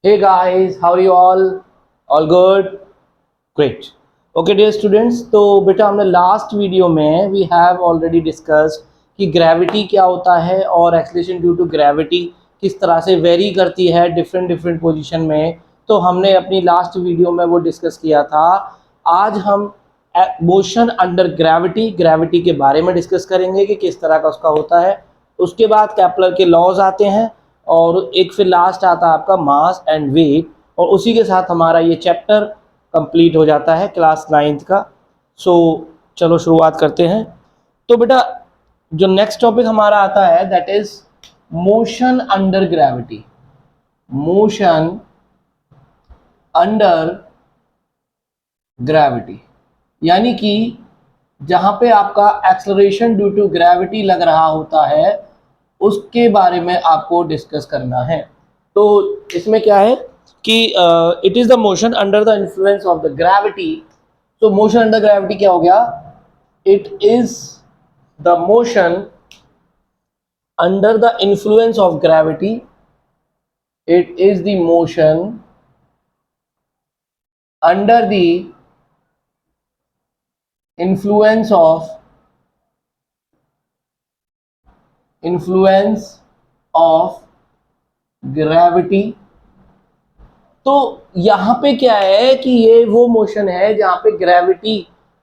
Hey guys, how are you all? All good? Great. Okay dear students, तो बेटा हमने last video में we have already discussed कि gravity क्या होता है और एक्सेलरेशन ड्यू टू ग्रेविटी किस तरह से वेरी करती है डिफरेंट डिफरेंट पोजीशन में। तो हमने अपनी लास्ट वीडियो में वो डिस्कस किया था। आज हम मोशन अंडर ग्रेविटी ग्रेविटी के बारे में डिस्कस करेंगे कि किस तरह का उसका होता है। उसके बाद कैप्लर के लॉज आते हैं और एक फिर लास्ट आता है आपका मास एंड वेट, और उसी के साथ हमारा ये चैप्टर कंप्लीट हो जाता है क्लास 9th का। सो चलो शुरुआत करते हैं। तो बेटा जो नेक्स्ट टॉपिक हमारा आता है that is motion under gravity. Motion under gravity यानी कि जहां पे आपका एक्सेलरेशन ड्यू टू ग्रेविटी लग रहा होता है उसके बारे में आपको डिस्कस करना है। तो इसमें क्या है कि it is the motion under the influence of the gravity. तो मोशन अंडर ग्रेविटी क्या हो गया? It is the motion under the influence of gravity. It is the motion under the influence of gravity। तो यहाँ पे क्या है कि ये वो मोशन है जहाँ पे ग्रेविटी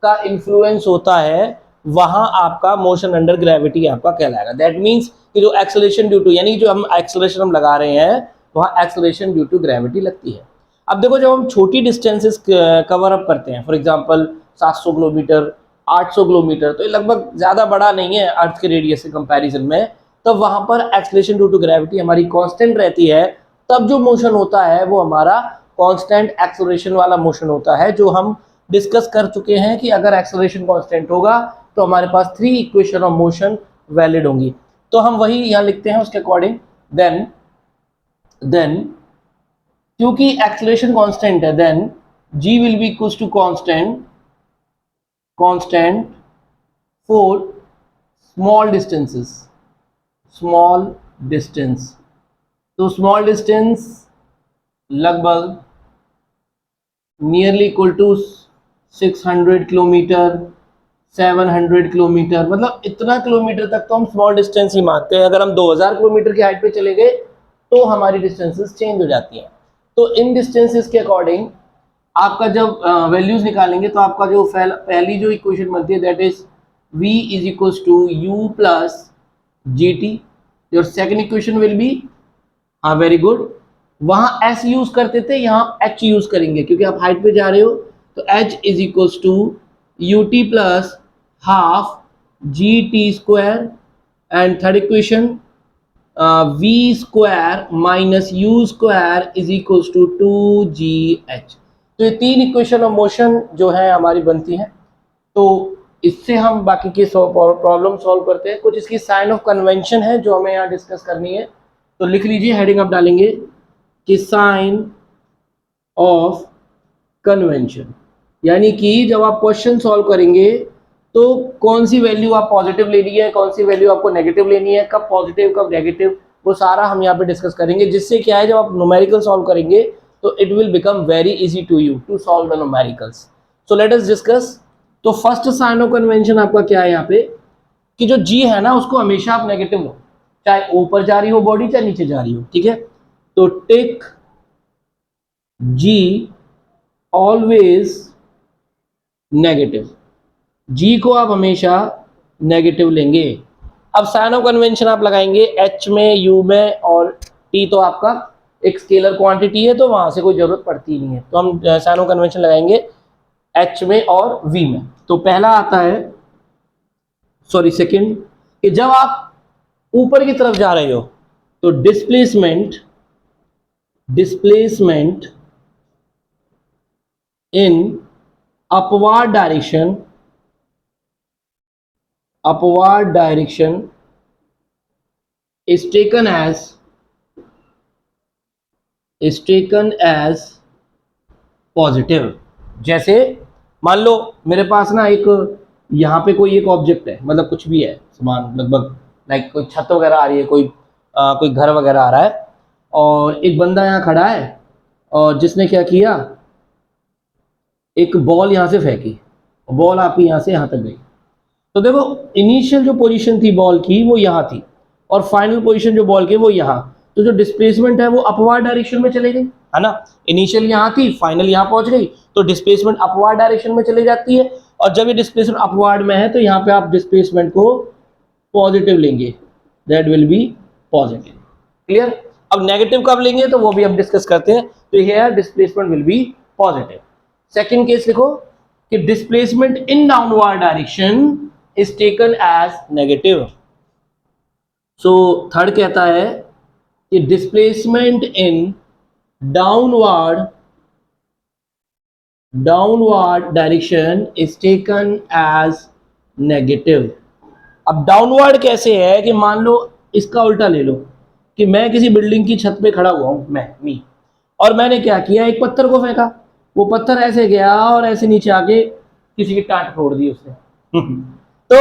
का इन्फ्लुएंस होता है, वहां आपका मोशन अंडर ग्रेविटी आपका कहलाएगा। दैट मीन्स कि जो एक्सेलरेशन ड्यू टू यानी जो हम एक्सेलरेशन हम लगा रहे हैं वहाँ एक्सेलरेशन ड्यू टू ग्रेविटी लगती है। अब देखो जब हम छोटी डिस्टेंसेस कवर अप करते हैं, फॉर एग्जांपल 700 किलोमीटर 800 किलोमीटर, तो ये लगभग ज़्यादा बड़ा नहीं है अर्थ के रेडियस के कंपैरिजन में, तब वहाँ पर एक्सेलरेशन ड्यू टू ग्रेविटी हमारी कांस्टेंट रहती है। तब जो मोशन होता है वो हमारा कांस्टेंट एक्सेलरेशन वाला मोशन होता है, जो हम डिस्कस कर चुके हैं कि अगर एक्सेलरेशन कांस्टेंट होगा तो हमारे पास 3 इक्वेशन ऑफ मोशन वैलिड होंगी। तो हम वही यहाँ लिखते हैं उसके अकॉर्डिंग। देन क्योंकि एक्सेलरेशन कांस्टेंट है, then g will be equals to constant for small distance. तो स्मॉल डिस्टेंस लगभग nearly equal to 600 kilometre 700 kilometre, मतलब इतना किलोमीटर तक तो हम स्मॉल डिस्टेंस ही मानते हैं। अगर हम 2000 किलोमीटर की हाइट पे चले गए तो हमारी डिस्टेंसेस चेंज हो जाती हैं। तो इन डिस्टेंसेस के अकॉर्डिंग आपका जब वैल्यूज निकालेंगे तो आपका जो पहली जो इक्वेशन बनती है that is v is equals to u plus g t. Your second equation will be, हाँ वेरी गुड, वहां s यूज करते थे, यहाँ h यूज करेंगे क्योंकि आप हाइट पे जा रहे हो। तो h is equals to u t plus half g t square, and third equation v square minus u square is equals to 2gh। तो ये 3 इक्वेशन ऑफ मोशन जो है हमारी बनती हैं। तो इससे हम बाकी के प्रॉब्लम सॉल्व करते हैं। कुछ इसकी साइन ऑफ कन्वेंशन है जो हमें यहाँ डिस्कस करनी है। तो लिख लीजिए, हेडिंग आप डालेंगे कि साइन ऑफ कन्वेंशन, यानी कि जब आप क्वेश्चन सॉल्व करेंगे तो कौन सी वैल्यू आप पॉजिटिव लेनी है, कौन सी वैल्यू आपको नेगेटिव लेनी है, कब पॉजिटिव कब नेगेटिव, वो सारा हम यहाँ पे डिस्कस करेंगे। जिससे क्या है, जब आप न्यूमेरिकल सॉल्व करेंगे तो it will become very easy to you to solve the numericals. So let us discuss. तो फर्स्ट साइन ऑफ कन्वेंशन आपका क्या है यहाँ पे कि जो जी है ना उसको हमेशा आप नेगेटिव लो, चाहे ऊपर जा रही हो बॉडी चाहे नीचे जा रही हो, ठीक है। तो टेक जी ऑलवेज नेगेटिव, जी को आप हमेशा नेगेटिव लेंगे। अब साइन ऑफ कन्वेंशन आप लगाएंगे एच में, यू में, और टी तो आपका एक स्केलर क्वांटिटी है तो वहां से कोई जरूरत पड़ती नहीं है। तो हम साइन ऑफ कन्वेंशन लगाएंगे एच में और वी में। तो पहला आता है, सॉरी सेकंड, कि जब आप ऊपर की तरफ जा रहे हो तो displacement in upward direction is taken as positive. जैसे मान लो मेरे पास ना एक यहाँ पे कोई एक ऑब्जेक्ट है, मतलब कुछ भी है सामान, लगभग लाइक कोई छत वगैरह आ रही है, कोई घर वगैरह आ रहा है, और एक बंदा यहाँ खड़ा है और जिसने क्या किया, एक बॉल यहाँ से फेंकी, बॉल आपकी यहाँ से यहाँ तक गई। तो देखो इनिशियल जो पोजीशन थी बॉल की वो यहाँ थी और फाइनल पोजीशन जो बॉल की वो यहाँ, तो जो डिस्प्लेसमेंट है वो अपवर्ड डायरेक्शन में चली गई, है ना। इनिशियल यहाँ थी, फाइनल यहाँ पहुंच गई, तो डिस्प्लेसमेंट अपवर्ड डायरेक्शन में चली जाती है। और जब ये डिस्प्लेसमेंट अपवर्ड में है तो यहाँ पे आप डिस्प्लेसमेंट को पॉजिटिव लेंगे, that will be positive. Clear. अब नेगेटिव कब लेंगे तो वो भी हम डिस्कस करते हैं। तो here displacement will be positive. Second case लिखो कि displacement in downward direction is taken as negative. So third कहता है कि displacement in downward direction is taken as negative. अब डाउनवर्ड कैसे है कि मान लो इसका उल्टा ले लो कि मैं किसी बिल्डिंग की छत पे खड़ा हुआ हूं, मैं और मैंने क्या किया, एक पत्थर को फेंका, वो पत्थर ऐसे गया और ऐसे नीचे आके किसी की टाट फोड़ दी उसने। तो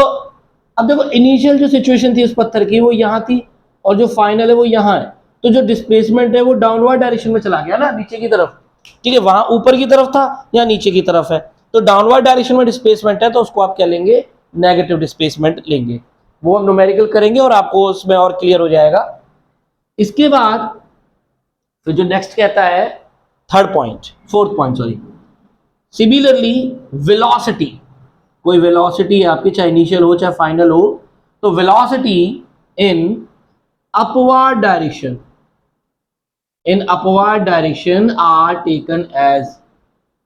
अब देखो इनिशियल जो सिचुएशन थी उस पत्थर की वो यहाँ थी और जो फाइनल है वो यहाँ है, तो जो डिस्प्लेसमेंट है वो डाउनवर्ड डायरेक्शन में चला गया ना, नीचे की तरफ। ठीक है, वहां ऊपर की तरफ था या नीचे की तरफ है, तो डाउनवर्ड डायरेक्शन में डिस्प्लेसमेंट है तो उसको आप क्या लेंगे, नेगेटिव डिस्प्लेसमेंट लेंगे। वो हम न्यूमेरिकल करेंगे और आपको उसमें और क्लियर हो जाएगा। इसके बाद तो जो नेक्स्ट कहता है fourth point sorry, similarly velocity, कोई वेलोसिटी आपकी चाहे इनिशियल हो चाहे फाइनल हो, तो velocity in upward direction are taken as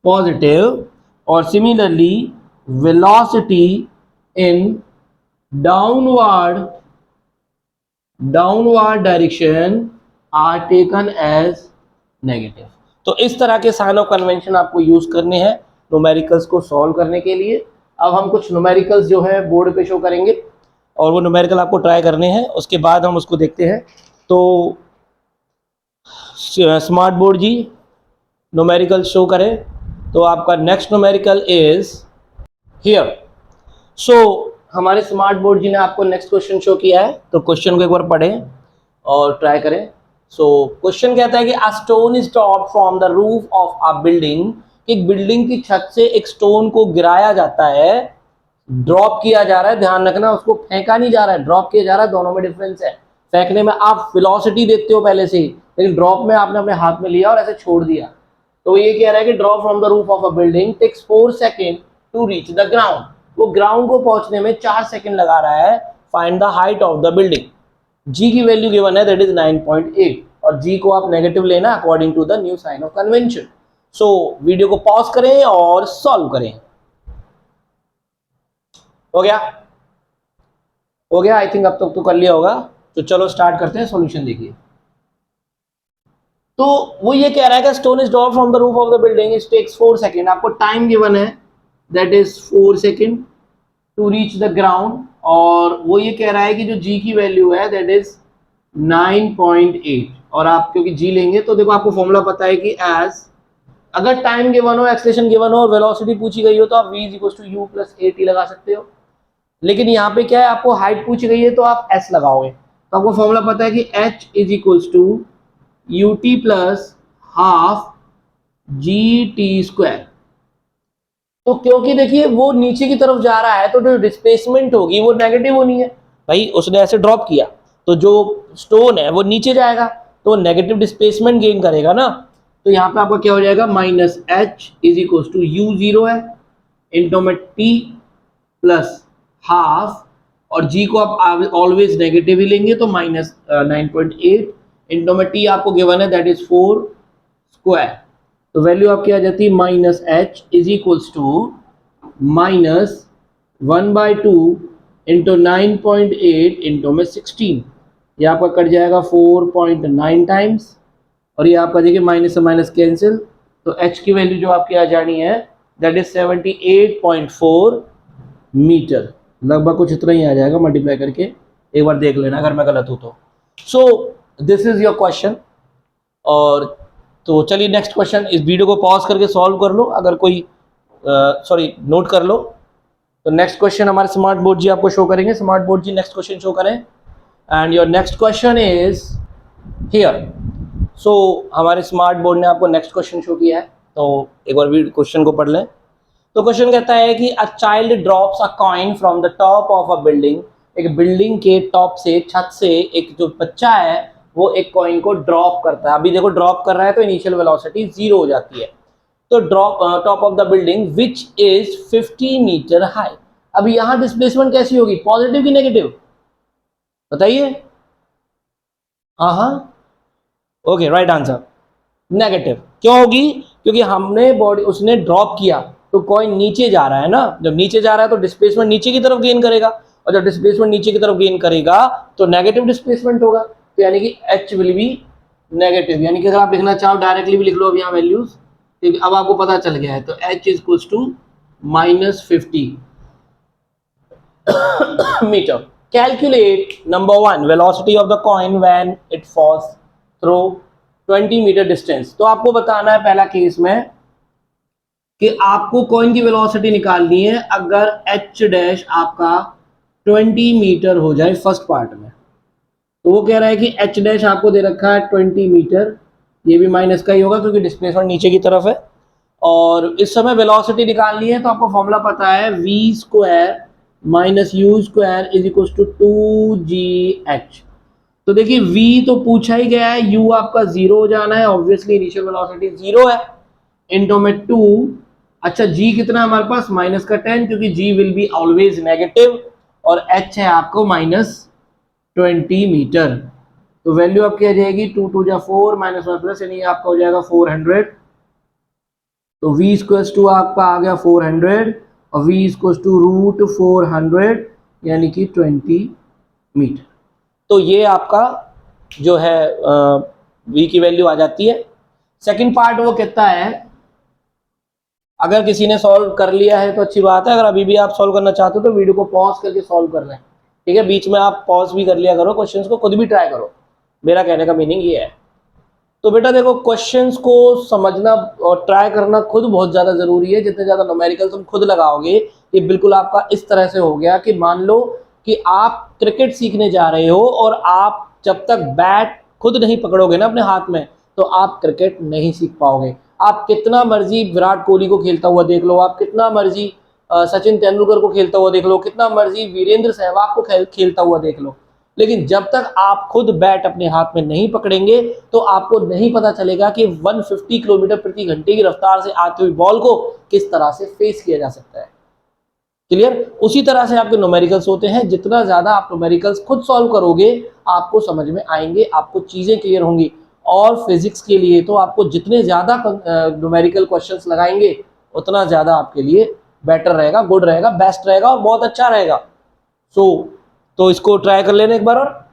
positive और similarly velocity in downward direction are taken as negative. तो इस तरह के साइन ऑफ कन्वेंशन आपको यूज करने हैं न्यूमेरिकल्स को सॉल्व करने के लिए। अब हम कुछ न्यूमेरिकल्स जो है बोर्ड पे शो करेंगे और वो न्यूमेरिकल आपको ट्राई करने हैं, उसके बाद हम उसको देखते हैं। तो स्मार्ट बोर्ड जी न्यूमेरिकल शो करें। तो आपका next numerical is here. So हमारे स्मार्ट बोर्ड जी ने आपको नेक्स्ट क्वेश्चन शो किया है, तो क्वेश्चन को एक बार पढ़ें और ट्राई करें। सो क्वेश्चन कहता है कि a stone is dropped from the roof of a building, एक बिल्डिंग की छत से एक स्टोन को गिराया जाता है, ड्रॉप किया जा रहा है, ध्यान रखना उसको फेंका नहीं जा रहा है, ड्रॉप किया जा रहा है, दोनों में डिफरेंस है। फेंकने में आप वेलोसिटी देखते हो पहले से ही, लेकिन ड्रॉप में आपने अपने हाथ में लिया और ऐसे छोड़ दिया। तो ये कह रहा है कि drop from the roof of a building takes 4 second to reach the ground, वो ग्राउंड को पहुंचने में 4 सेकेंड लगा रहा है। Find the height of the building. G की वैल्यू गिवन है दैट इज 9.8 और जी को आप नेगेटिव लेना according to the new sign of convention. So video को पॉज करें और सॉल्व करें। हो गया आई थिंक अब तक तो कर लिया होगा। तो चलो स्टार्ट करते हैं, सॉल्यूशन देखिए। तो वो ये कह रहा है कि stone is dropped from the roof of the building, it takes 4 second, आपको टाइम गिवन है that is 4 second to reach the ground, और वो ये कह रहा है कि जो जी की वैल्यू है दैट इज 9.8, और आप क्योंकि जी लेंगे तो देखो आपको फॉर्मूला पता है कि एज अगर टाइम गिवन हो, एक्सेलेरेशन गिवन हो और वेलोसिटी पूछी गई हो तो आप v = u + at लगा सकते हो। लेकिन यहाँ पे क्या है, आपको हाइट पूछी गई है तो आप s लगाओगे। तो आपको फॉर्मूला पता है कि h = ut + ½ gt²। तो क्योंकि देखिए वो नीचे की तरफ जा रहा है तो जो डिस्प्लेसमेंट होगी वो नेगेटिव होनी है भाई, उसने ऐसे ड्रॉप किया तो जो स्टोन है वो नीचे जाएगा तो नेगेटिव डिस्प्लेसमेंट गेन करेगा ना। तो यहाँ पे आपका क्या हो जाएगा, -h = u0 है इंटू में t + ½ और g को आप ऑलवेज नेगेटिव ही लेंगे तो -9.8 इंटू में t आपको गिवन है दैट इज 4²। तो वैल्यू आपकी आ जाती है -h = -1/2 इंटू 9.8 इंटू में 16, ये आपका कट जाएगा 4.9 टाइम्स और ये आपका देखिए माइनस से माइनस कैंसिल, तो h की वैल्यू जो आपकी आ जानी है दैट इज 78.4 मीटर, लगभग कुछ इतना ही आ जाएगा मल्टीप्लाई करके, एक बार देख लेना अगर मैं गलत हूँ तो। So this is your question. और तो चलिए नेक्स्ट क्वेश्चन, इस वीडियो को पॉज करके सॉल्व कर लो, अगर कोई सॉरी नोट कर लो। तो नेक्स्ट क्वेश्चन हमारे स्मार्ट बोर्ड जी आपको शो करेंगे। स्मार्ट बोर्ड जी नेक्स्ट क्वेश्चन शो करें and your next question is here. So हमारे स्मार्ट बोर्ड ने आपको नेक्स्ट क्वेश्चन शो किया है, तो एक बार भी क्वेश्चन को पढ़ लें। तो क्वेश्चन कहता है कि a child drops a coin from the top of a building, एक बिल्डिंग के टॉप से, छत से एक जो बच्चा है वो एक कॉइन को ड्रॉप करता है। अभी देखो ड्रॉप कर रहा है तो इनिशियल वेलोसिटी 0 हो जाती है। तो drop top of the building which is 50 metre high. अभी यहाँ डिस्प्लेसमेंट कैसी होगी, पॉजिटिव की नेगेटिव, बताइए। हाँ, ओके, राइट आंसर नेगेटिव। क्यों होगी, क्योंकि हमने बॉडी, उसने ड्रॉप किया तो कॉइन नीचे जा रहा है ना, जब नीचे जा रहा है तो डिस्प्लेसमेंट नीचे की तरफ गेन करेगा, और जब डिस्प्लेसमेंट नीचे की तरफ गेन करेगा तो नेगेटिव डिस्प्लेसमेंट होगा। तो यानी कि एच विल बी नेगेटिव। यानी कि अगर आप लिखना चाहो डायरेक्टली भी लिख लो अब यहाँ वैल्यूज, क्योंकि अब आपको पता चल गया है। तो h is equals to -50 metre. Calculate number 1 velocity of the coin when it falls through 20 metre distance. तो आपको बताना है पहला केस में कि आपको कॉइन की वेलोसिटी निकालनी है अगर एच डैश आपका 20 मीटर हो जाए फर्स्ट पार्ट में। तो वो कह रहा है कि एच डैश आपको दे रखा है 20 मीटर, ये भी माइनस का ही होगा क्योंकि डिस्प्लेसमेंट नीचे की तरफ है। और इस समय वेलोसिटी निकालनी है तो आपको फॉर्मूला पता है, v square minus u square is equal to 2gh। तो देखिए v तो पूछा ही गया है, u आपका 0 हो जाना है, ऑब्वियसली इनिशियल वेलोसिटी 0 है, इनटू में 2। अच्छा g कितना है हमारे पास, माइनस का 10, क्योंकि g will be always negative, और h है आपको -20 मीटर। तो वैल्यू आपकी आ जाएगी 2 2 जा 4 -1 प्लस, यानी आपका हो जाएगा 400। तो v इक्वल्स टू आपका आ गया 400, और v इक्वल्स टू √400 यानी कि 20 मीटर। तो ये आपका जो है v की वैल्यू आ जाती है। सेकंड पार्ट वो कहता है, अगर किसी ने सॉल्व कर लिया है तो अच्छी बात है, अगर अभी भी आप सॉल्व करना चाहते हो तो वीडियो को पॉज करके सॉल्व कर लें, ठीक है। बीच में आप पॉज भी कर लिया करो, क्वेश्चंस को खुद भी ट्राई करो, मेरा कहने का मीनिंग ये है। तो बेटा देखो, क्वेश्चंस को समझना और ट्राई करना खुद बहुत ज़्यादा ज़रूरी है। जितने ज़्यादा न्यूमेरिकल तुम खुद लगाओगे, ये बिल्कुल आपका इस तरह से हो गया कि मान लो कि आप क्रिकेट सीखने जा रहे हो और आप जब तक बैट खुद नहीं पकड़ोगे ना अपने हाथ में, तो आप क्रिकेट नहीं सीख पाओगे। आप कितना मर्जी विराट कोहली को खेलता हुआ देख लो, आप कितना मर्जी सचिन तेंदुलकर को खेलता हुआ देख लो, कितना मर्जी वीरेंद्र सहवाग को खेलता हुआ देख लो, लेकिन जब तक आप खुद बैट अपने हाथ में नहीं पकड़ेंगे तो आपको नहीं पता चलेगा कि 150 किलोमीटर प्रति घंटे की रफ्तार से आती हुई बॉल को किस तरह से फेस किया जा सकता है। क्लियर? उसी तरह से आपके न्यूमेरिकल्स होते हैं, जितना ज्यादा आप न्यूमेरिकल्स खुद सॉल्व करोगे आपको समझ में आएंगे, आपको चीजें क्लियर होंगी। और फिजिक्स के लिए तो आपको जितने ज्यादा न्यूमेरिकल क्वेश्चंस लगाएंगे उतना ज्यादा आपके लिए बेटर रहेगा, गुड रहेगा, बेस्ट रहेगा और बहुत अच्छा रहेगा। तो इसको ट्राई कर लेना एक बार। और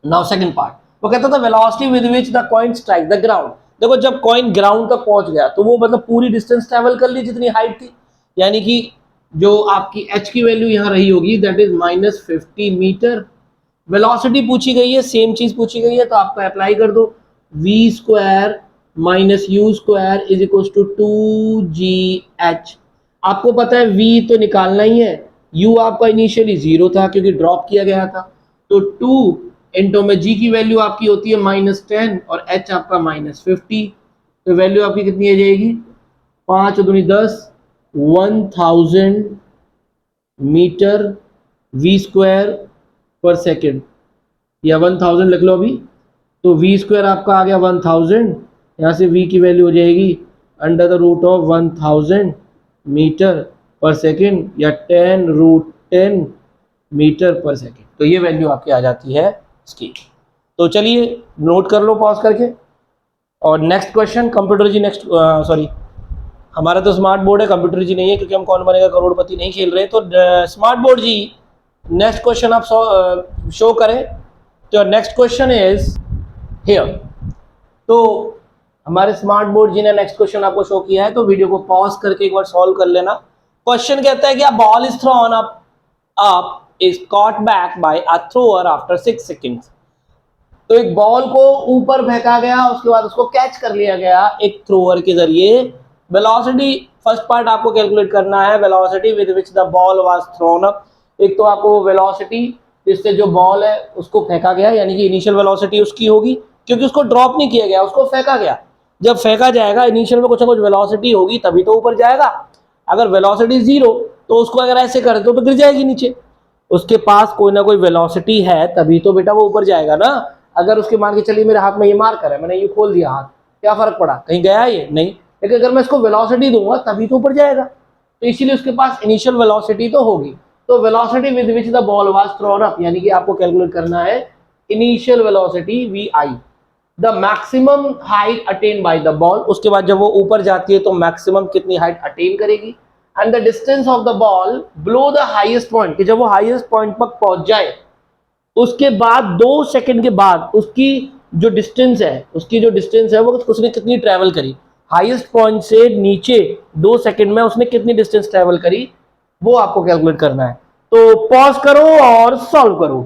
नाउ सेकंड पार्ट वो कहता था velocity with which the coin strike the ground. देखो जब कॉइन ग्राउंड तक पहुंच गया तो वो मतलब पूरी डिस्टेंस ट्रेवल कर ली जितनी हाइट थी, यानी कि जो आपकी h की वैल्यू यहाँ रही होगी दैट इज -50 मीटर। वेलोसिटी पूछी गई है, सेम चीज पूछी गई है, तो आपको अप्लाई कर दो, v square minus u square is equal to 2gh। आपको पता है v तो निकालना ही है, u आपका इनिशियली 0 था क्योंकि ड्रॉप किया गया था, तो 2 इंटू में g की वैल्यू आपकी होती है -10 और h आपका -50। तो वैल्यू आपकी कितनी आ जाएगी, 5 दूनी 10, 1000 मीटर v स्क्वायर पर सेकेंड, या 1000 लिख लो अभी। तो v स्क्वायर आपका आ गया 1000, यहाँ से v की वैल्यू हो जाएगी √1000 मीटर पर सेकेंड, या 10√10 मीटर पर सेकेंड। तो ये वैल्यू आपकी आ जाती है इसकी। तो चलिए नोट कर लो पॉज करके। और नेक्स्ट क्वेश्चन, कंप्यूटर जी नेक्स्ट, सॉरी हमारा तो स्मार्ट बोर्ड है, कंप्यूटर जी नहीं है क्योंकि हम कौन बनेगा करोड़पति नहीं खेल रहे। तो स्मार्ट बोर्ड जी नेक्स्ट क्वेश्चन आप शो करें। तो नेक्स्ट क्वेश्चन इज हियर। तो हमारे स्मार्ट बोर्ड जी ने नेक्स्ट क्वेश्चन आपको शो किया है, तो वीडियो को पॉज करके एक बार सॉल्व कर लेना। क्वेश्चन कहता है कि a ball is throne up is caught back by a thrower after 6 seconds। तो एक बॉल को ऊपर फेंका गया, उसके बाद उसको कैच कर लिया गया एक थ्रोअर के जरिए। वेलोसिटी फर्स्ट पार्ट आपको कैलकुलेट करना है, velocity with which the ball was thrown up. एक तो आपको वेलोसिटी जिससे जो बॉल है उसको फेंका गया, यानी कि इनिशियल वेलोसिटी उसकी होगी, क्योंकि उसको ड्रॉप नहीं किया गया, उसको फेंका गया। जब फेंका जाएगा इनिशियल में कुछ ना कुछ वेलोसिटी होगी तभी तो ऊपर जाएगा। अगर वेलोसिटी 0 तो उसको अगर ऐसे कर दो तो गिर जाएगी नीचे। उसके पास कोई ना कोई वेलोसिटी है तभी तो बेटा वो ऊपर जाएगा ना। अगर उसके मान के चलिए मेरे हाथ में ये मार्कर है, मैंने ये खोल दिया हाथ, क्या फर्क पड़ा, कहीं गया ये नहीं। लेकिन अगर मैं इसको वेलोसिटी दूंगा तभी तो ऊपर जाएगा, तो इसीलिए उसके पास इनिशियल वेलोसिटी तो होगी। तो velocity with which the ball was thrown up, यानी कि आपको कैलकुलेट करना है initial velocity v i, the maximum height attain by the ball. उसके बाद जब वो ऊपर जाती है तो मैक्सिमम कितनी हाइट अटेन करेगी, and the distance of the ball below the highest point, कि जब वो हाईएस्ट पॉइंट तक पहुंच जाए उसके बाद 2 सेकंड के बाद उसकी जो डिस्टेंस है वो उसने कितनी ट्रेवल करी, हाईएस्ट पॉइंट से नीचे 2 सेकंड में उसने कितनी डिस्टेंस ट्रेवल करी, वो आपको कैलकुलेट करना है। तो पॉज करो और सॉल्व करो।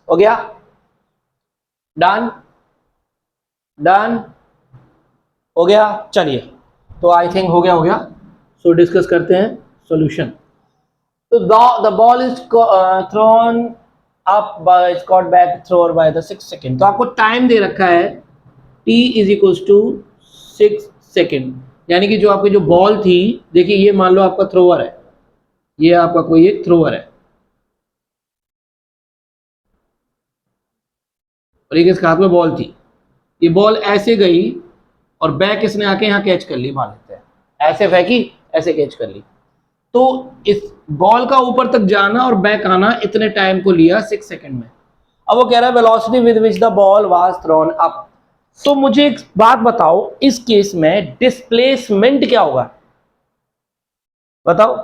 हो गया, डन डन हो गया। चलिए, तो आई थिंक हो गया। सो डिस्कस करते हैं सॉल्यूशन। तो the ball is thrown up by caught back thrower by the 6 second. तो आपको टाइम दे रखा है t is equals to 6 second, यानी कि जो आपकी जो बॉल थी, देखिए ये मान लो आपका थ्रोवर है, ये आपका कोई एक थ्रोवर है और एक इसके हाथ में बॉल थी। ये बॉल ऐसे गई और बैक इसने आके यहाँ कैच कर ली, मान लेते हैं ऐसे फेंकी, ऐसे कैच कर ली। तो इस बॉल का ऊपर तक जाना और बैक आना इतने टाइम को लिया 6 सेकंड में। अब वो कह रहा है velocity with which the ball was thrown up. तो मुझे एक बात बताओ, इस केस में डिस्प्लेसमेंट क्या होगा, बताओ।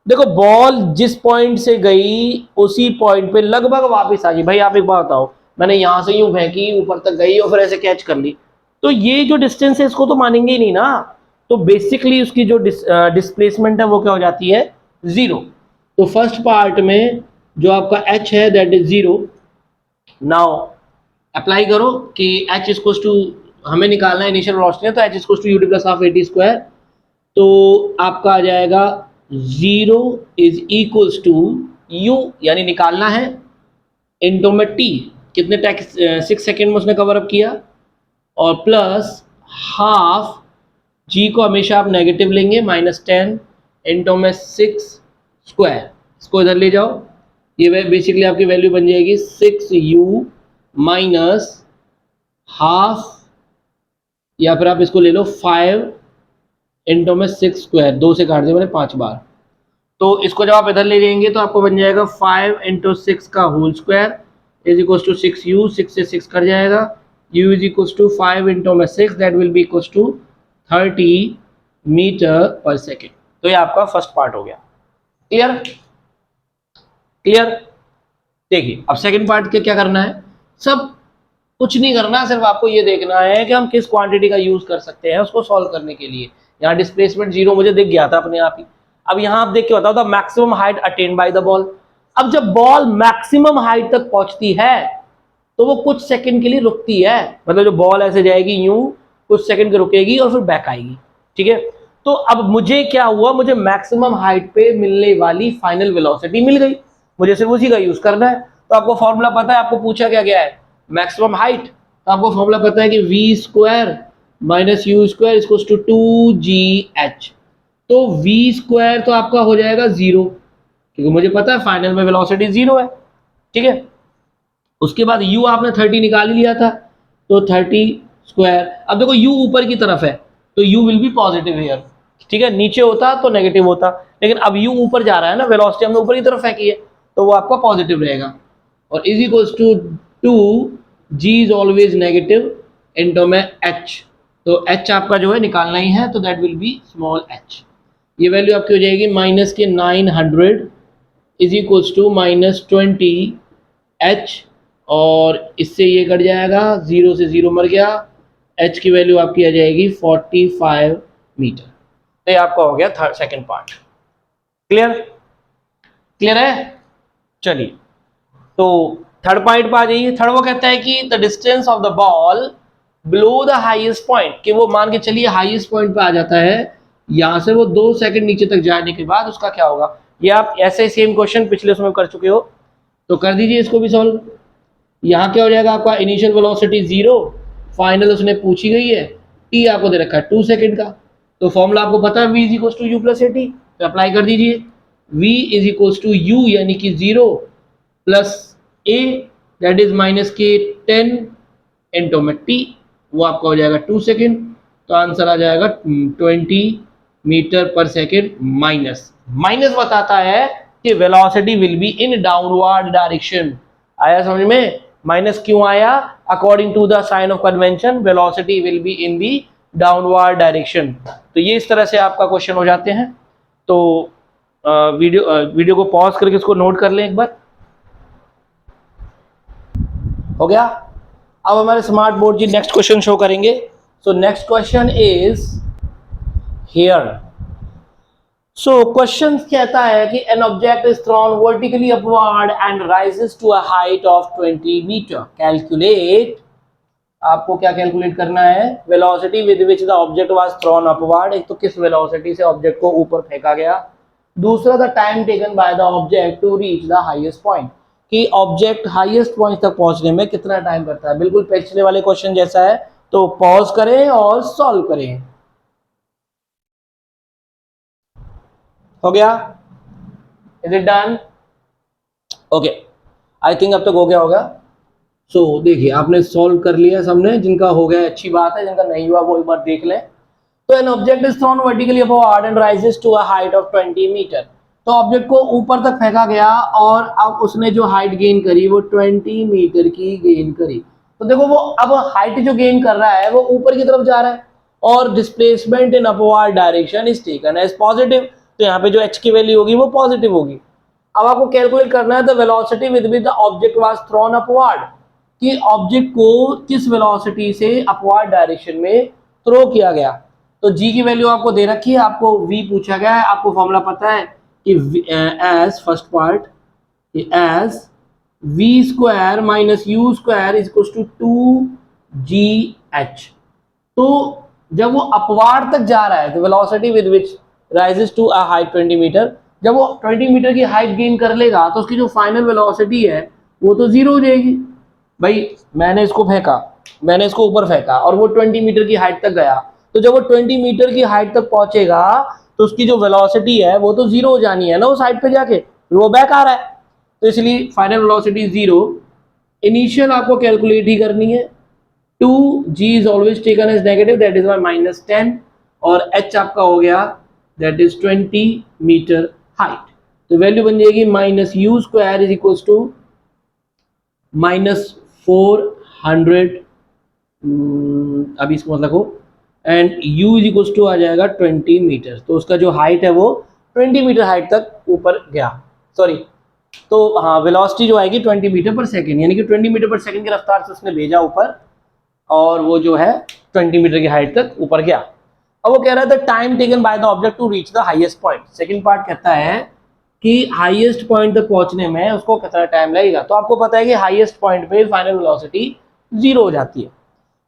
देखो बॉल जिस पॉइंट से गई उसी पॉइंट पे लगभग वापस आ गई। भाई आप एक बात बताओ, मैंने यहां से यूं फेंकी, ऊपर तक गई और फिर ऐसे कैच कर ली, तो ये जो डिस्टेंस है इसको तो मानेंगे ही नहीं ना। तो बेसिकली उसकी जो डिस्प्लेसमेंट है वो क्या हो जाती है, 0। तो फर्स्ट पार्ट में जो आपका h है दैट इज 0। नाउ अप्लाई करो कि h इक्वल्स टू, हमें निकालना है इनिशियल वेलोसिटी है, तो h equals to u plus half at square. तो आपका आ जाएगा 0 इज इक्वल्स टू u, यानी निकालना है, इनटू में t, कितने टाइम 6 सेकेंड में उसने कवर अप किया, और प्लस हाफ g को हमेशा आप नेगेटिव लेंगे, -10 इनटू में 6 स्क्वायर। इसको इधर ले जाओ, ये बेसिकली आपकी वैल्यू बन जाएगी 6u माइनस हाफ, या फिर आप इसको ले लो 5 इनटू में 6 स्क्वायर, 2 से काट दिया मैंने 5 बार। तो इसको जब आप इधर ले जाएंगे तो आपको बन जाएगा 5 इंटू 6 का whole square is equals to 6u, 6 से 6 कट जाएगा, u is equals to 5 into में 6, that will be equals to 30 metre पर सेकेंड। तो ये आपका फर्स्ट पार्ट हो गया। Clear clear. देखिए अब सेकंड पार्ट के क्या करना है, सब कुछ नहीं करना, सिर्फ आपको ये देखना है कि हम किस क्वांटिटी का यूज कर सकते हैं उसको सॉल्व करने के लिए। यहाँ डिस्प्लेसमेंट 0 मुझे दिख गया था अपने आप ही। अब यहाँ आप देख के बताओ, the maximum height attain by the ball. अब जब बॉल मैक्सिमम हाइट तक पहुंचती है तो वो कुछ सेकंड के लिए रुकती है, मतलब जो बॉल ऐसे जाएगी यूं, कुछ सेकंड के रुकेगी और फिर बैक आएगी, ठीक है। तो अब मुझे क्या हुआ, मुझे मैक्सिमम हाइट पे मिलने वाली फाइनल वेलोसिटी मिल गई, मुझे सिर्फ उसी का यूज करना है। तो आपको फॉर्मूला पता है, आपको पूछा क्या गया है, मैक्सिमम हाइट, तो आपको फॉर्मूला पता है कि v square minus u square equals to 2gh। तो v स्क्वायर तो आपका हो जाएगा 0, क्योंकि मुझे पता है फाइनल में वेलोसिटी 0 है, ठीक है। उसके बाद u आपने 30 निकाल ही लिया था, तो 30 स्क्वायर। अब देखो u ऊपर की तरफ है तो u will be positive here, ठीक है, नीचे होता तो नेगेटिव होता, लेकिन अब u ऊपर जा रहा है ना, वेलोसिटी हमने ऊपर की तरफ फेंकी है तो वो आपका पॉजिटिव रहेगा। और is equals to 2g is always negative into में h, तो h आपका जो है निकालना ही है, तो that will B small h। ये वैल्यू आपकी हो जाएगी माइनस के 900 इज इक्वल्स टू -20h, और इससे ये कट जाएगा, 0 से 0 मर गया, h की वैल्यू आपकी आ जाएगी 45 मीटर। तो ये आपका हो गया सेकंड पार्ट। क्लियर क्लियर है। चलिए तो थर्ड पॉइंट पे आ जाइए। थर्ड वो कहता है कि the distance of the ball below the highest point, कि वो मान के चलिए हाईएस्ट पॉइंट पे आ जाता है, यहां से वो 2 सेकंड नीचे तक जाने के बाद उसका क्या होगा। ये आप ऐसे सेम क्वेश्चन पिछले समय कर चुके हो, तो कर दीजिए इसको भी सॉल्व। यहाँ क्या हो जाएगा आपका इनिशियल वेलोसिटी 0, फाइनल उसने पूछी गई है, टी आपको दे रखा है 2 सेकंड का। तो फॉर्मूला आपको पता है v is equal to u plus a t, तो अप्लाई कर दीजिए। v is equal to u यानी कि 0 plus a that is minus के 10 इंटू में टी, वो आपका हो जाएगा 2 सेकंड। तो आंसर आ जाएगा 20 मीटर पर सेकंड। माइनस माइनस बताता है कि velocity will be in downward direction. आया समझ में? माइनस क्यों आया? According to the sign of convention velocity will be in the downward direction. तो ये इस तरह से आपका क्वेश्चन हो जाते हैं। तो वीडियो को पॉज करके इसको नोट कर लें एक बार। हो गया? अब हमारे स्मार्ट बोर्ड जी नेक्स्ट क्वेश्चन शो करेंगे। So next question is here. So question कहता है कि an object is thrown vertically upward and rises to a height of 20 metre. Calculate, आपको क्या कैलकुलेट करना है? Velocity with which the object was thrown upward. एक तो किस वेलोसिटी से ऑब्जेक्ट को ऊपर फेंका गया, दूसरा the time taken by the object to reach the highest point, कि ऑब्जेक्ट हाईएस्ट पॉइंट तक पहुंचने में कितना टाइम करता है। बिल्कुल पिछले वाले क्वेश्चन जैसा है, तो पॉज करें और सॉल्व करें। हो गया? Is it done? Okay, I think अब तक हो गया होगा। सो देखिए, आपने सॉल्व कर लिया सबने, जिनका हो गया अच्छी बात है, जिनका नहीं हुआ वो एक बार देख लें। तो an object is thrown vertically upward and rises to a height of 20 metre. तो ऑब्जेक्ट को ऊपर तक फेंका गया और अब उसने जो हाइट गेन करी वो 20 मीटर की गेन करी। तो देखो वो अब हाइट जो गेन कर रहा है वो ऊपर की तरफ जा रहा है और displacement in upward direction is taken as positive. तो यहाँ पे जो h की वैल्यू होगी वो पॉजिटिव होगी। अब आपको कैलकुलेट करना है the velocity with which the object was thrown upward, कि ऑब्जेक्ट को किस वेलोसिटी से अपवर्ड डायरेक्शन में थ्रो किया गया। तो g की वैल्यू आपको दे रखी है, आपको v पूछा गया है, आपको फॉर्मूला पता है कि as first part as v square minus u square is equal to 2gh। तो जब वो अपवार्ड तक जा रहा है, तो velocity with which rises to a height 20 metre, जब वो 20 मीटर की हाइट गेन कर लेगा तो उसकी जो फाइनल वेलोसिटी है वो तो जीरो हो जाएगी। भाई मैंने इसको फेंका, मैंने इसको ऊपर फेंका और वो 20 मीटर की हाइट तक गया, तो जब वो 20 मीटर की हाइट तक पहुंचेगा तो उसकी जो वेलोसिटी है वो तो जीरो हो जानी है ना उस हाइट पे जाके, वो बैक आ रहा है, तो इसलिए फाइनल वेलोसिटी जीरो। इनिशियल आपको कैलकुलेट ही करनी है। 2g is always taken as negative, that is why -10, और h आपका हो गया that is 20 मीटर हाइट। तो वैल्यू बन जाएगी minus u square is equal to -400, अभी इसको मतलब हो, and u is equal to आ जाएगा 20 मीटर। तो उसका जो हाइट है वो 20 मीटर हाइट तक ऊपर गया, सॉरी, तो हाँ वेलोसिटी जो आएगी 20 मीटर पर सेकेंड, यानी कि 20 मीटर पर सेकेंड की रफ्तार से उसने भेजा ऊपर और वो जो है 20 मीटर की हाइट तक ऊपर गया। अब वो कह रहा था time taken by the object to reach the highest point. Second part कहता है कि हाईएस्ट पॉइंट तक पहुंचने में उसको कितना टाइम लगेगा। तो आपको पता है कि हाईएस्ट पॉइंट पे फाइनल वेलोसिटी जीरो हो जाती है।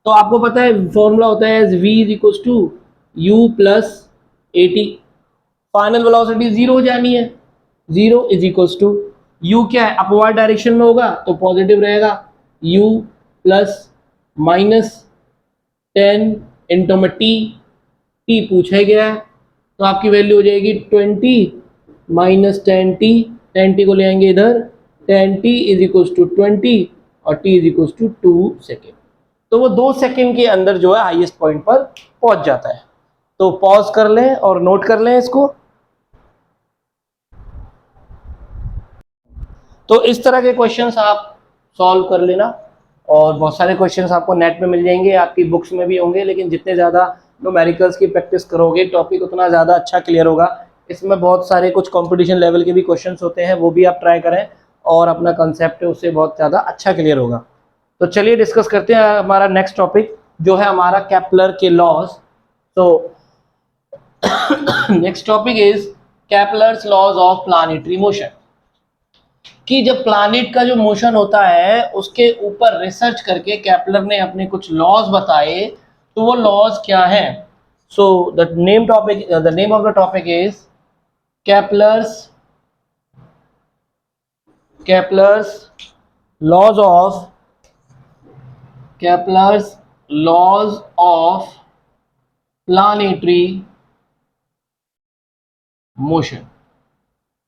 तो आपको पता है फॉर्मूला होता है v is equal to u plus a t. Final velocity zero हो जानी है, zero is equal to u क्या है, अपवर्ड डायरेक्शन में होगा तो पॉजिटिव रहेगा, u प्लस -10 इंटू में टी पूछा गया है, तो आपकी वैल्यू हो जाएगी 20 माइनस 10t, 10t को ले आएंगे इधर, 10t इज इक्वल टू 20 और t is equal to 2 second. तो वो 2 सेकेंड के अंदर जो है हाईएस्ट पॉइंट पर पहुंच जाता है। तो पॉज कर लें और नोट कर लें इसको। तो इस तरह के क्वेश्चंस आप सॉल्व कर लेना, और बहुत सारे क्वेश्चंस आपको नेट में मिल जाएंगे, आपकी बुक्स में भी होंगे, लेकिन जितने ज़्यादा न्यूमेरिकल्स की प्रैक्टिस करोगे टॉपिक उतना ज़्यादा अच्छा क्लियर होगा। इसमें बहुत सारे कुछ कंपटीशन लेवल के भी क्वेश्चंस होते हैं, वो भी आप ट्राई करें और अपना कंसेप्ट है उससे बहुत ज़्यादा अच्छा क्लियर होगा। तो चलिए डिस्कस करते हैं हमारा नेक्स्ट टॉपिक जो है हमारा केपलर के लॉज। तो next topic is Kepler's laws of planetary motion, कि जब प्लैनेट का जो मोशन होता है उसके ऊपर रिसर्च करके केपलर ने अपने कुछ लॉज बताए। तो वो लॉज क्या हैं? So the name of the topic is Kepler's laws of Kepler's laws of planetary motion,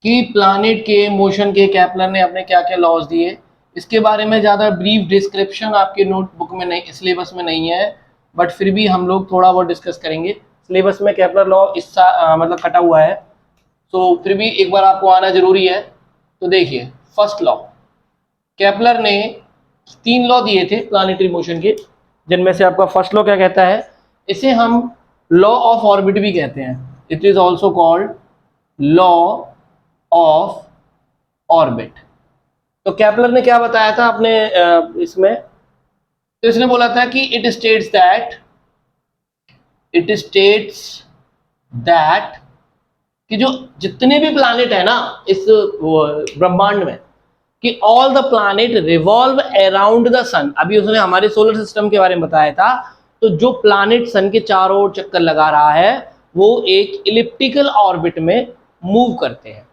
कि प्लानिट के मोशन के केपलर ने अपने क्या क्या लॉज दिए। इसके बारे में ज़्यादा ब्रीफ डिस्क्रिप्शन आपके नोटबुक में नहीं, सिलेबस में नहीं है, बट फिर भी हम लोग थोड़ा बहुत डिस्कस करेंगे। सिलेबस में केपलर लॉ इस मतलब कटा हुआ है, तो फिर भी एक बार आपको आना जरूरी है। तो देखिए, फर्स्ट लॉ, केपलर ने 3 लॉ दिए थे प्लानिटरी मोशन के, जिनमें से आपका फर्स्ट लॉ क्या कहता है, इसे हम लॉ ऑफ ऑर्बिट भी कहते हैं। It is also called law of orbit. तो केपलर ने क्या बताया था अपने इसमें, तो इसने बोला था कि इट स्टेट्स दैट कि जो जितने भी प्लैनेट है ना इस ब्रह्मांड में, कि all the planet revolve around the sun. अभी उसने हमारे सोलर सिस्टम के बारे में बताया था, तो जो प्लैनेट सन के चारों ओर चक्कर लगा रहा है वो एक इलिप्टिकल ऑर्बिट में मूव करते हैं।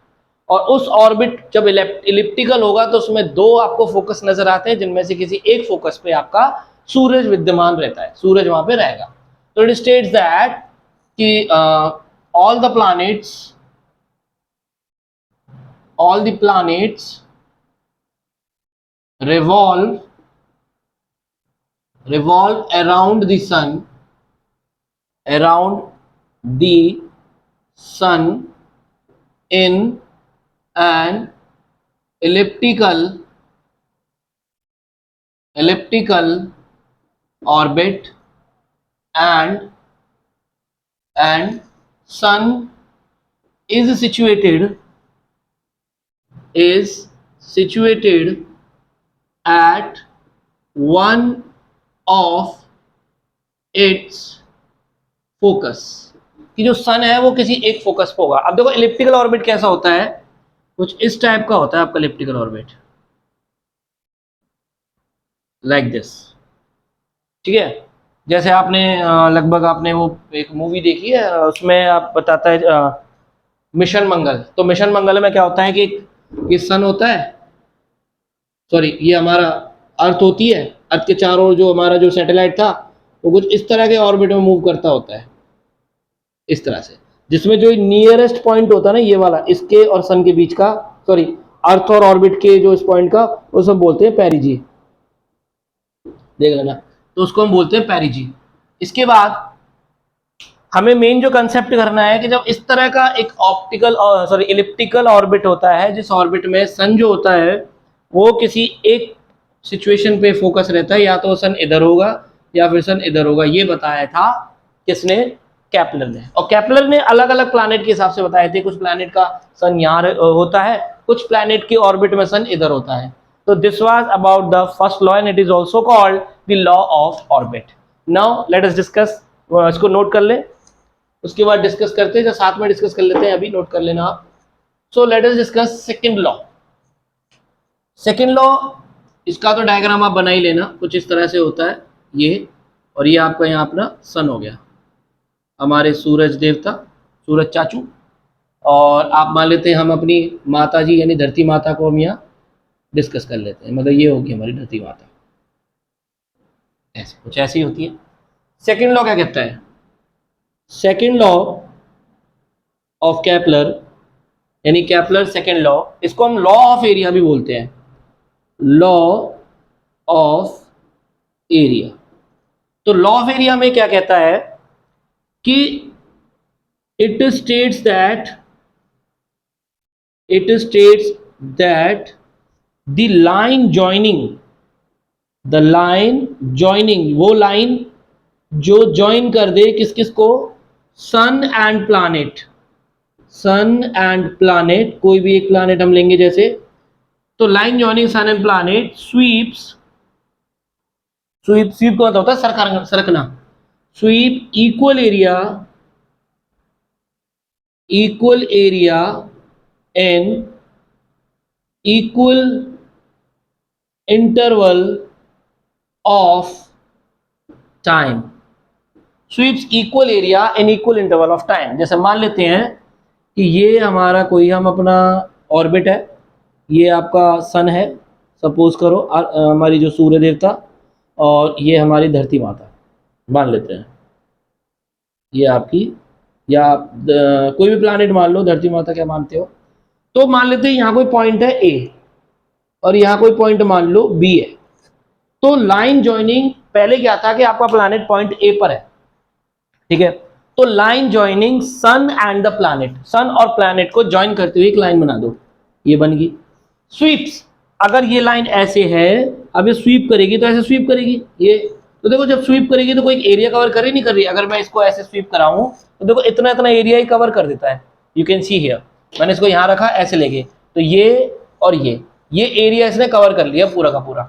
और उस ऑर्बिट जब इलिप्टिकल होगा तो उसमें 2 आपको फोकस नजर आते हैं, जिनमें से किसी एक फोकस पे आपका सूरज विद्यमान रहता है, सूरज वहां पे रहेगा। तो इट स्टेट्स दैट कि all the planets revolve around the sun in an elliptical orbit, and sun is situated at one of its focus, कि जो सन है वो किसी एक फोकस पे होगा। अब देखो इलिप्टिकल ऑर्बिट कैसा होता है, कुछ इस टाइप का होता है आपका इलिप्टिकल ऑर्बिट, लाइक दिस, ठीक है। जैसे आपने लगभग आपने वो एक मूवी देखी है, उसमें आप बताता है मिशन मंगल। तो मिशन मंगल में क्या होता है कि ये सन होता है, सॉरी ये हमारा अर्थ होती है, अर्थ के चारों ओर जो हमारा जो सैटेलाइट था वो कुछ इस तरह के ऑर्बिट में मूव करता होता है, इस तरह से, जिसमें जो नियरेस्ट पॉइंट होता है ना ये वाला, इसके और सन के बीच का, सॉरी अर्थ और ऑर्बिट के जो इस पॉइंट का, वो सब बोलते हैं पेरिजी, देख लेना, तो उसको हम बोलते हैं पेरिजी। इसके बाद हमें मेन जो कंसेप्ट करना है कि जब इस तरह का एक इलिप्टिकल ऑर्बिट होता है, जिस ऑर्बिट में सन जो होता है वो किसी एक सिचुएशन पे फोकस रहता है, या तो सन इधर होगा या फिर सन इधर होगा, ये बताया था किसने, केपलर ने। और केपलर ने अलग अलग प्लैनेट के हिसाब से बताए थे, कुछ प्लैनेट का सन यहाँ होता है, कुछ प्लैनेट की ऑर्बिट में सन इधर होता है। तो this was about the first law and it is also called the law of orbit. Now let us discuss, इसको नोट कर ले, उसके बाद डिस्कस करते हैं, साथ में डिस्कस कर लेते हैं, अभी नोट कर लेना आप। सो let us discuss second law. Second law, इसका तो डायग्राम आप बना ही लेना, कुछ इस तरह से होता है ये, और ये आपका यहाँ अपना सन हो गया, हमारे सूरज देवता, सूरज चाचू, और आप मान लेते हैं हम अपनी माता जी यानी धरती माता को हम यहाँ डिस्कस कर लेते हैं, मतलब ये होगी हमारी धरती माता, ऐसे कुछ ऐसी होती है। सेकंड लॉ क्या कहता है, सेकंड लॉ ऑफ केपलर यानी केपलर सेकंड लॉ, इसको हम लॉ ऑफ एरिया भी बोलते हैं, लॉ ऑफ एरिया। तो लॉ ऑफ एरिया में क्या कहता है कि it states that the line joining, वो लाइन जो जॉइन कर दे किस किस को, सन एंड प्लैनेट, कोई भी एक प्लैनेट हम लेंगे जैसे, तो line joining sun and planet sweep का मतलब होता है सरकना, sweep equal area in equal interval of time, sweeps equal area in equal interval of time. जैसे मान लेते हैं कि ये हमारा कोई हम अपना ऑर्बिट है, ये आपका सन है सपोज करो, हमारी जो सूर्य देवता, और ये हमारी धरती माता मान लेते हैं, ये आपकी, या आप कोई भी प्लानिट मान लो, धरती माता क्या मानते हो, तो मान लेते हैं यहाँ कोई पॉइंट है ए और यहाँ कोई पॉइंट मान लो बी है। तो लाइन जॉइनिंग, पहले क्या था कि आपका प्लैनेट पॉइंट ए पर है, ठीक है, तो line joining sun and the planet, sun और प्लैनेट को ज्वाइन करते हुए एक लाइन बना दो, ये बन गई। स्वीप्स, अगर ये लाइन ऐसे है, अब ये स्वीप करेगी तो ऐसे स्वीप करेगी ये, तो देखो जब स्वीप करेगी तो कोई एरिया कवर कर ही नहीं कर रही। अगर मैं इसको ऐसे स्वीप कराऊं तो देखो इतना इतना एरिया ही कवर कर देता है, यू कैन सी हियर, मैंने इसको यहाँ रखा ऐसे लेके, तो ये और ये एरिया इसने कवर कर लिया पूरा का पूरा।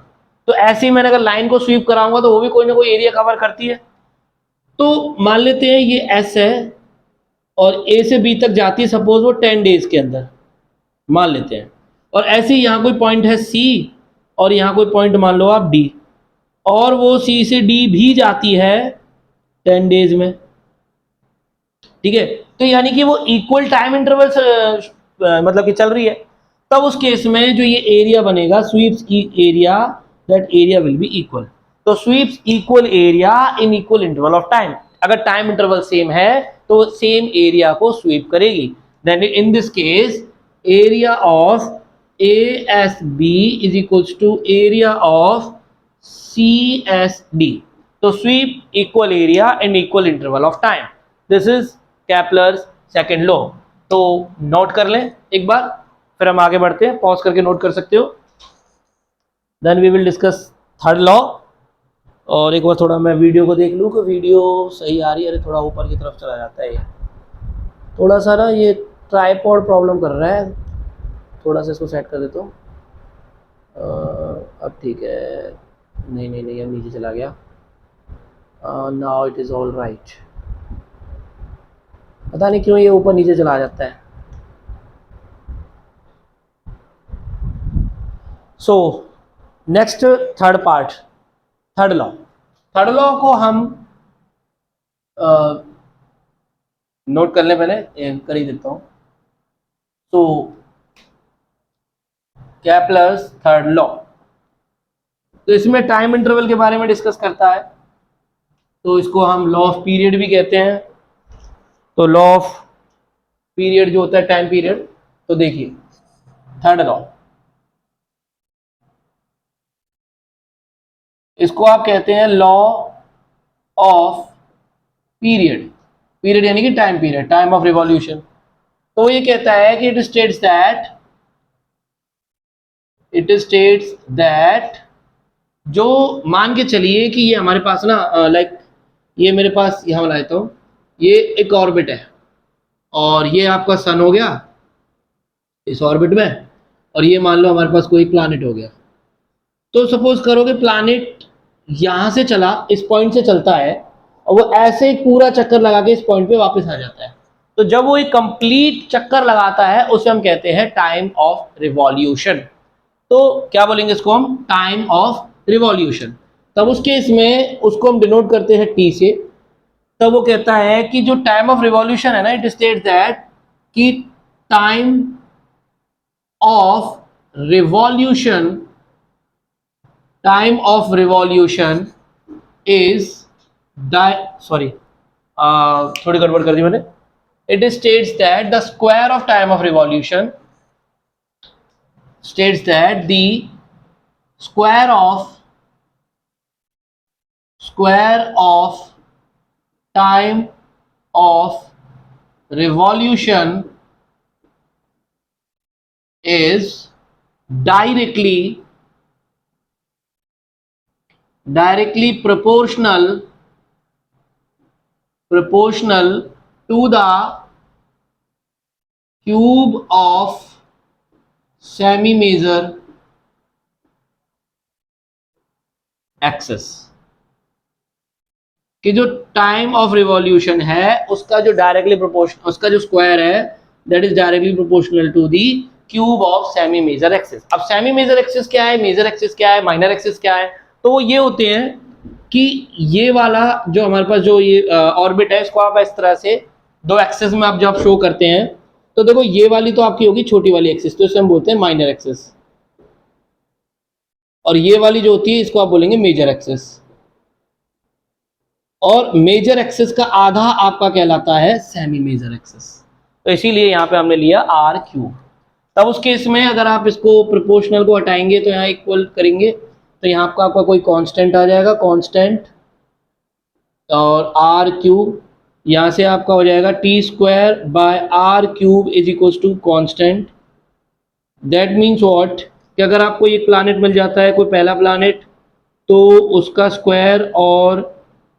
तो ऐसे ही मैंने अगर लाइन को स्वीप कराऊंगा तो वो भी कोई ना कोई एरिया कवर करती है। तो मान लेते हैं ये एस है और ए से बी तक जाती है, सपोज वो 10 डेज के अंदर मान लेते हैं, और ऐसे ही यहाँ कोई पॉइंट है सी और यहाँ कोई पॉइंट मान लो आप डी, और वो सी से डी भी जाती है 10 डेज में, ठीक है। तो यानी कि वो इक्वल टाइम इंटरवल मतलब कि चल रही है। तब उस केस में जो ये एरिया बनेगा स्वीप्स की area, that area will be equal. तो sweeps equal area in equal interval of time, अगर टाइम इंटरवल सेम है तो सेम एरिया को स्वीप करेगी। Then in this case area of ASB is equals to area of CSD। तो sweep equal area in equal interval of time, this is Kepler's second law. तो note कर लें एक बार, फिर हम आगे बढ़ते हैं, पॉज करके नोट कर सकते हो। Then we will discuss third law. और एक बार थोड़ा मैं वीडियो को देख लूँ कि वीडियो सही आ रही है। अरे थोड़ा ऊपर की तरफ चला जाता है ये, थोड़ा सा ना ये ट्राइपॉड प्रॉब्लम कर रहा है, थोड़ा सा इसको सेट कर देता हूँ। अब ठीक है, नहीं नहीं नहीं, अब नीचे चला गया। Now it is all right. पता नहीं क्यों ये ऊपर नीचे चला जाता है। So next third part, third law. Third law को हम नोट कर लें, पहले कर ही देता हूँ। तो केपलर्स थर्ड लॉ, तो इसमें टाइम इंटरवल के बारे में डिस्कस करता है, तो इसको हम लॉ ऑफ पीरियड भी कहते हैं। तो लॉ ऑफ पीरियड जो होता है टाइम पीरियड, तो देखिए थर्ड लॉ, इसको आप कहते हैं लॉ ऑफ पीरियड। पीरियड यानी कि time period, time of revolution. तो ये कहता है कि इट स्टेट्स दैट जो मान के चलिए कि ये हमारे पास ना लाइक ये मेरे पास यहाँ लाता हूँ, ये एक ऑर्बिट है और ये आपका सन हो गया इस ऑर्बिट में, और ये मान लो हमारे पास कोई प्लैनेट हो गया। तो सपोज करो कि प्लैनेट यहाँ से चला, इस पॉइंट से चलता है और वो ऐसे ही पूरा चक्कर लगा के इस पॉइंट पे वापस आ जाता है। तो जब वो एक कंप्लीट चक्कर लगाता है उसे हम कहते हैं टाइम ऑफ रिवॉल्यूशन। तो क्या बोलेंगे इसको हम, टाइम ऑफ रिवॉल्यूशन। तब उस केस में उसको हम डिनोट करते हैं टी से। तब वो कहता है कि जो टाइम ऑफ रिवॉल्यूशन है ना, इट स्टेट्स दैट कि टाइम ऑफ रिवॉल्यूशन इज थोड़ी गड़बड़ कर दी मैंने। It states that the square of time of revolution states that the square of time of revolution is directly proportional to the cube of semi major axis. कि जो time of revolution है उसका जो directly proportion, उसका जो square है that is directly proportional to the cube of semi major axis. अब semi major axis क्या है, मेजर एक्सिस क्या है, माइनर एक्सिस क्या है, तो वो ये होते हैं कि ये वाला जो हमारे पास जो ये ऑर्बिट है, इसको आप इस तरह से दो एक्सिस में आप जब शो करते हैं, तो देखो ये वाली तो आपकी होगी छोटी वाली एक्सिस, तो इसे हम बोलते हैं माइनर एक्सिस, और ये वाली जो होती है इसको आप बोलेंगे मेजर एक्सिस। और मेजर एक्सिस का आधा आपका कहलाता है सेमी मेजर एक्सिस। तो इसीलिए यहाँ पे हमने लिया आर क्यूब। तब उस केस में अगर आप इसको प्रोपोर्शनल को हटाएंगे तो यहाँ इक्वल करेंगे तो यहाँ आपका कोई कांस्टेंट आ जाएगा, कांस्टेंट, और आर क्यूब यहाँ से आपका हो जाएगा T square by R cube is equal to constant. That means what कि अगर आपको एक प्लानिट मिल जाता है, कोई पहला प्लानिट, तो उसका स्क्वायर और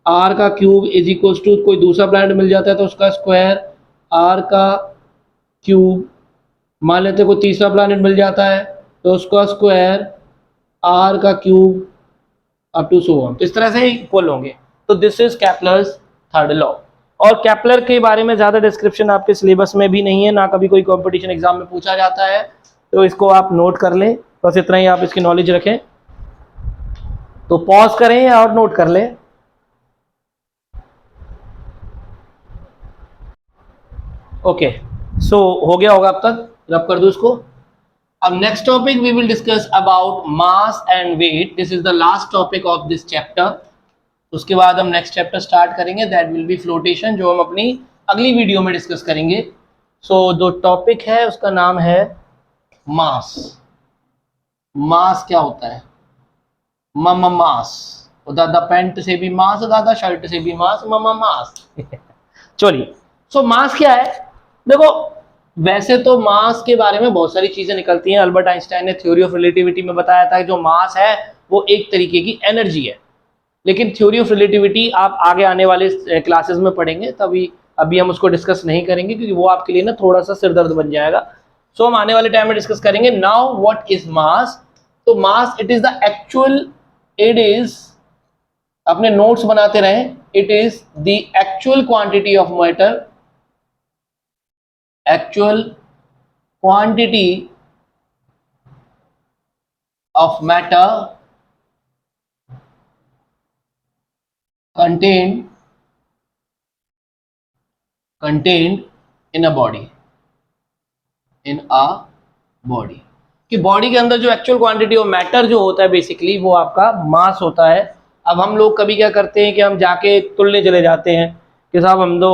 आर का क्यूब इज इक्वल टू कोई दूसरा प्लानिट मिल जाता है तो उसका स्क्वायर आर का क्यूब। मान लेते हैं कोई तीसरा प्लानिट मिल जाता है तो उसका स्क्वायर आर का cube up to so on. तो इस तरह से इक्वल होंगे। तो this is Kepler's third law. और केपलर के बारे में ज़्यादा डिस्क्रिप्शन आपके सिलेबस में भी नहीं है, ना कभी कोई कंपटीशन एग्जाम में पूछा जाता है, तो इसको आप नोट कर लें। बस इतना ही आप इसकी नॉलेज रखें। तो पॉज करें और नोट कर लें। ओके, सो हो गया होगा अब तक, रब कर दो इसको। अब next topic we will discuss about mass and weight. This is the last topic of this chapter. उसके बाद हम नेक्स्ट चैप्टर स्टार्ट करेंगे, दैट विल बी फ्लोटेशन, जो हम अपनी अगली वीडियो में डिस्कस करेंगे। सो जो टॉपिक है उसका नाम है मास। मास क्या होता है? मास। दादा पैंट से भी मास, दादा शर्ट से भी मास, ममा मास। चलिए, सो मास क्या है? देखो, वैसे तो मास के बारे में बहुत सारी चीजें निकलती हैं। अल्बर्ट आइंस्टाइन ने थ्योरी ऑफ रिलेटिविटी में बताया था कि जो मास है वो एक तरीके की एनर्जी है। लेकिन थ्योरी ऑफ रिलेटिविटी आप आगे आने वाले क्लासेस में पढ़ेंगे, तभी अभी हम उसको डिस्कस नहीं करेंगे क्योंकि वो आपके लिए ना थोड़ा सा सिरदर्द बन जाएगा। सो हम आने वाले टाइम में डिस्कस करेंगे। Now what is mass? तो mass it is the actual, it is, अपने नोट्स बनाते रहें, it is the actual quantity of matter, actual quantity of matter contained in a body, in a body। कि body के अंदर जो actual quantity of matter जो होता है बेसिकली वो आपका मास होता है। अब हम लोग कभी क्या करते हैं कि हम जाके तुलने चले जाते हैं कि साहब हम तो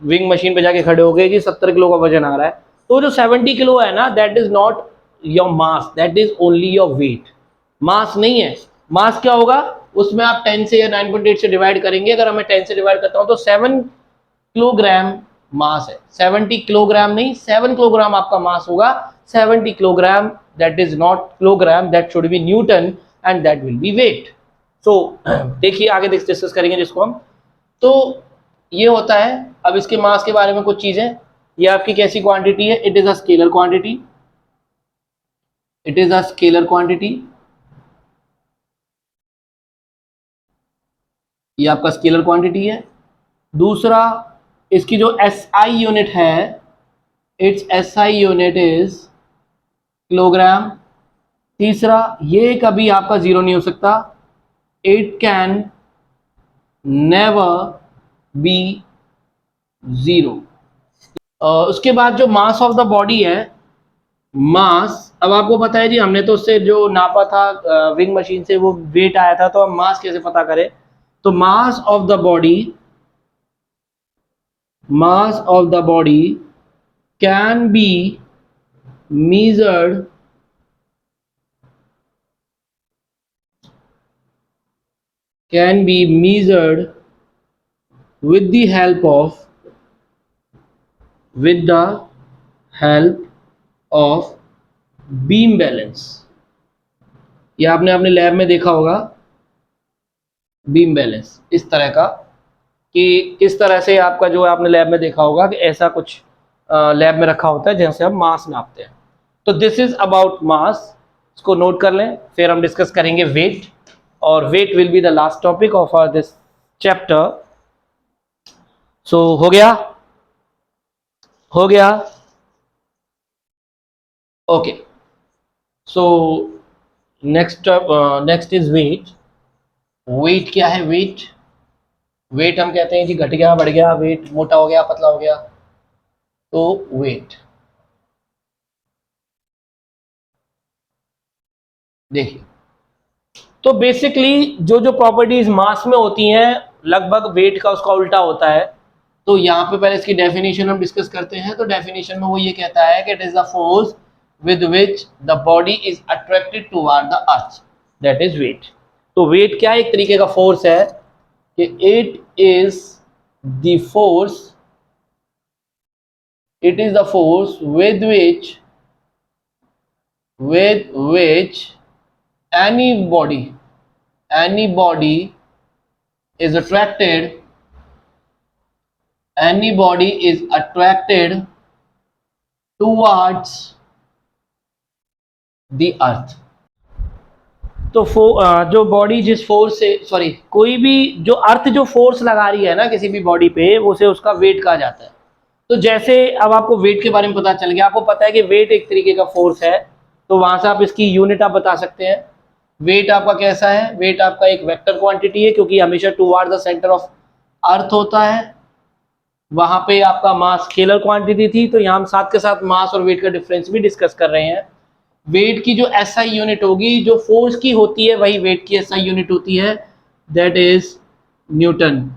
विंग मशीन पे जाके खड़े हो गए कि 70 किलो का वजन आ रहा है, तो जो 70 किलो है ना, that is not your mass, that is only your weight. Mass नहीं है। मास क्या होगा? उसमें आप 10 से या 9.8 से डिवाइड करेंगे। अगर मैं 10 से डिवाइड करता हूँ तो 7 किलोग्राम मास है। 70 किलोग्राम नहीं, 7 किलोग्राम आपका मास होगा। 70 kilogram, that is not kilogram, that should be newton and that will be weight. So देखिए आगे डिस्कस करेंगे जिसको हम। तो ये होता है। अब इसके मास के बारे में कुछ चीजें, ये आपकी कैसी क्वांटिटी है? It is a scalar quantity, it is a scalar quantity, ये आपका स्केलर क्वांटिटी है। दूसरा, इसकी जो एसआई यूनिट है, it's SI unit is kilogram. तीसरा, ये कभी आपका जीरो नहीं हो सकता, it can never be zero. उसके बाद जो मास ऑफ द बॉडी है, मास, अब आपको पता है जी, हमने तो उससे जो नापा था विंग मशीन से वो वेट आया था, तो हम मास कैसे पता करें? तो mass of the body, mass of the body can be measured with the help of beam balance. ये आपने अपने लैब में देखा होगा, बीम बैलेंस इस तरह का, कि किस तरह से आपका जो आपने लैब में देखा होगा कि ऐसा कुछ लैब में रखा होता है जैसे हम मास नापते हैं। तो दिस इज अबाउट मास, इसको नोट कर लें। फिर हम डिस्कस करेंगे वेट, और weight will be the last topic of this chapter. So हो गया, हो गया। Okay, so next is weight. Weight क्या है? वेट, वेट हम कहते हैं कि घट गया, बढ़ गया, वेट मोटा हो गया, पतला हो गया, तो वेट। देखिए, तो बेसिकली जो जो प्रॉपर्टीज मास में होती हैं लगभग वेट का उसका उल्टा होता है। तो यहाँ पे पहले इसकी डेफिनेशन हम डिस्कस करते हैं। तो डेफिनेशन में वो ये कहता है कि it is the force with which the body is attracted toward the earth, that is weight. तो वेट क्या है? एक तरीके का फोर्स है कि it is the force, it is the force with which any body is attracted towards the earth। तो जो बॉडी जिस फोर्स से, सॉरी, कोई भी जो अर्थ जो फोर्स लगा रही है ना किसी भी बॉडी पे, वो उसे उसका वेट कहा जाता है। तो जैसे अब आपको वेट के बारे में पता चल गया, आपको पता है कि वेट एक तरीके का फोर्स है, तो वहां से आप इसकी यूनिट आप बता सकते हैं। वेट आपका कैसा है? वेट आपका एक वेक्टर क्वांटिटी है, क्योंकि हमेशा toward the centre of earth होता है। वहां पे आपका मास स्केलर क्वांटिटी थी, तो यहाँ हम साथ के साथ मास और वेट का डिफरेंस भी डिस्कस कर रहे हैं। वेट की जो एसआई यूनिट होगी, जो फोर्स की होती है, वही वेट की एसआई यूनिट होती है, दैट इज न्यूटन।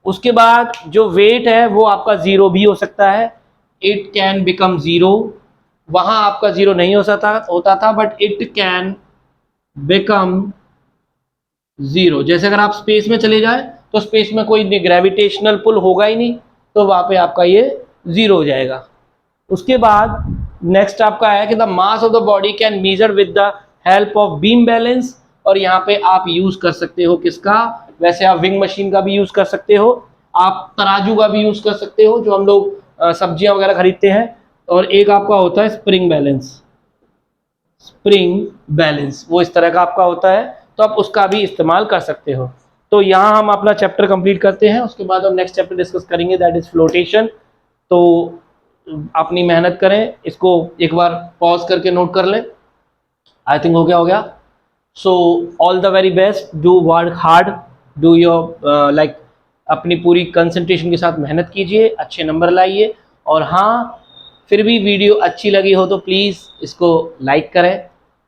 उसके बाद जो वेट है वो आपका जीरो भी हो सकता है, इट कैन बिकम जीरो। वहां आपका जीरो नहीं होता था, but it can become zero. जैसे अगर आप स्पेस में चले जाए तो स्पेस में कोई ग्रेविटेशनल पुल होगा ही नहीं, तो वहां पे आपका ये जीरो हो जाएगा। उसके बाद नेक्स्ट आपका है कि the mass of the body can measure with the help of beam balance. और यहाँ पे आप यूज कर सकते हो किसका? वैसे आप विंग मशीन का भी यूज कर सकते हो, आप तराजू का भी यूज कर सकते हो, जो हम लोग सब्जियां वगैरह खरीदते हैं। और एक आपका होता है स्प्रिंग बैलेंस, वो इस तरह का आपका होता है, तो आप उसका भी इस्तेमाल कर सकते हो। तो यहाँ हम अपना चैप्टर कंप्लीट करते हैं, उसके बाद हम नेक्स्ट चैप्टर डिस्कस करेंगे, दैट इज फ्लोटेशन। तो अपनी मेहनत करें, इसको एक बार पॉज करके नोट कर लें। आई थिंक हो गया। So all the very best, do work hard, do your like, अपनी पूरी कंसंट्रेशन के साथ मेहनत कीजिए, अच्छे नंबर लाइए। और हाँ, फिर भी वीडियो अच्छी लगी हो तो प्लीज़ इसको लाइक करें,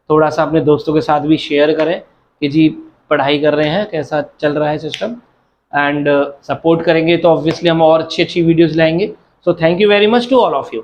थोड़ा सा अपने दोस्तों के साथ भी शेयर करें कि जी पढ़ाई कर रहे हैं, कैसा चल रहा है सिस्टम, एंड सपोर्ट करेंगे तो ऑब्वियसली हम और अच्छी वीडियोज़ लाएंगे। So thank you very much to all of you.